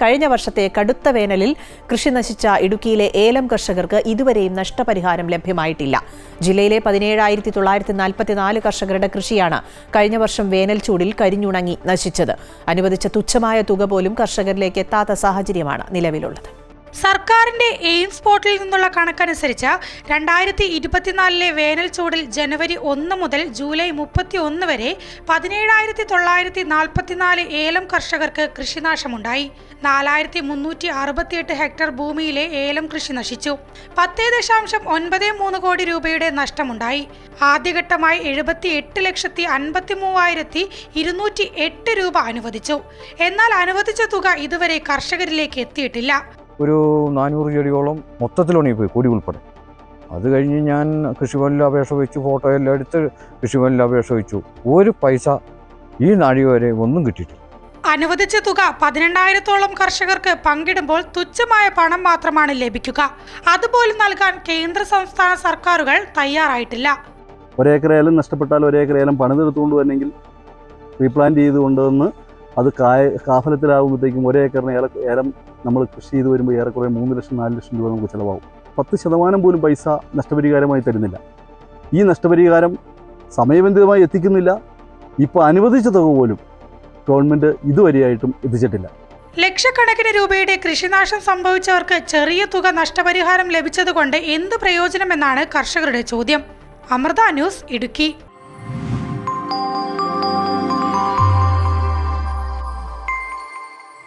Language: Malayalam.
കഴിഞ്ഞ വർഷത്തെ കടുത്ത വേനലിൽ കൃഷി നശിച്ച ഇടുക്കിയിലെ ഏലം കർഷകർക്ക് ഇതുവരെയും നഷ്ടപരിഹാരം ലഭ്യമായിട്ടില്ല. ജില്ലയിലെ 17,944 കർഷകരുടെ കൃഷിയാണ് കഴിഞ്ഞ വർഷം വേനൽ ചൂടിൽ കരിഞ്ഞുണങ്ങി നശിച്ചത്. അനുവദിച്ച തുച്ഛമായ തുക പോലും കർഷകരിലേക്ക് എത്താത്ത സാഹചര്യമാണ് നിലവിലുള്ളത്. സർക്കാരിന്റെ എയിംസ് പോർട്ടലിൽ നിന്നുള്ള കണക്കനുസരിച്ച് 2024 വേനൽ ചൂടിൽ ജനുവരി 1 മുതൽ ജൂലൈ 31 വരെ 17,944 ഏലം കർഷകർക്ക് കൃഷിനാശമുണ്ടായി. 4,368 ഹെക്ടർ ഭൂമിയിലെ ഏലം കൃഷി നശിച്ചു. 10.93 കോടി രൂപയുടെ നഷ്ടമുണ്ടായി. ആദ്യഘട്ടമായി 78,53,208 രൂപ അനുവദിച്ചു. എന്നാൽ അനുവദിച്ച തുക ഇതുവരെ കർഷകരിലേക്ക് എത്തിയിട്ടില്ല. ഒരു 400 ചെടിയോളം മൊത്തത്തിൽ ഉണങ്ങിപ്പോയി, കൊടി ഉൾപ്പെടെ. അത് കഴിഞ്ഞ് ഞാൻ കൃഷിഭവനിൽ അപേക്ഷ വെച്ചു, ഫോട്ടോ എല്ലാം എടുത്ത് കൃഷിഭവനിൽ അപേക്ഷ വെച്ചു. ഒരു പൈസ ഈ നാഴിക വരെ ഒന്നും കിട്ടിയിട്ടില്ല. അനുവദിച്ച തുക 12,000-ഓളം കർഷകർക്ക് പങ്കിടുമ്പോൾ തുച്ഛമായ പണം മാത്രമാണ് ലഭിക്കുക. അതുപോലും നൽകാൻ കേന്ദ്ര സംസ്ഥാന സർക്കാരുകൾ തയ്യാറായിട്ടില്ല. ഒരേക്കർ ഏലം നഷ്ടപ്പെട്ടാൽ ഒരേക്കർ ഏലം പണിതെടുത്തുകൊണ്ട് വന്നെങ്കിൽ റീപ്ലാന്റ് ചെയ്തുകൊണ്ടുവന്ന് അത് കാഫലത്തിലാകുമ്പോഴത്തേക്കും ഒരേക്കറിന് ഏലം നമ്മൾ കൃഷി ചെയ്ത് വരുമ്പോൾ ഏറെക്കുറെ 3 ലക്ഷം 4 ലക്ഷം രൂപ നമുക്ക് ചിലവാകും. 10% പോലും പൈസ നഷ്ടപരിഹാരമായി തരുന്നില്ല. ഈ നഷ്ടപരിഹാരം സമയബന്ധിതമായി എത്തിക്കുന്നില്ല. ഇപ്പോൾ അനുവദിച്ച തുക പോലും ഗവൺമെൻറ് ഇതുവരെയായിട്ടും എത്തിച്ചിട്ടില്ല. ലക്ഷക്കണക്കിന് രൂപയുടെ കൃഷിനാശം സംഭവിച്ചവർക്ക് ചെറിയ തുക നഷ്ടപരിഹാരം ലഭിച്ചതുകൊണ്ട് എന്ത് പ്രയോജനമെന്നാണ് കർഷകരുടെ ചോദ്യം. അമൃത ന്യൂസ്, ഇടുക്കി.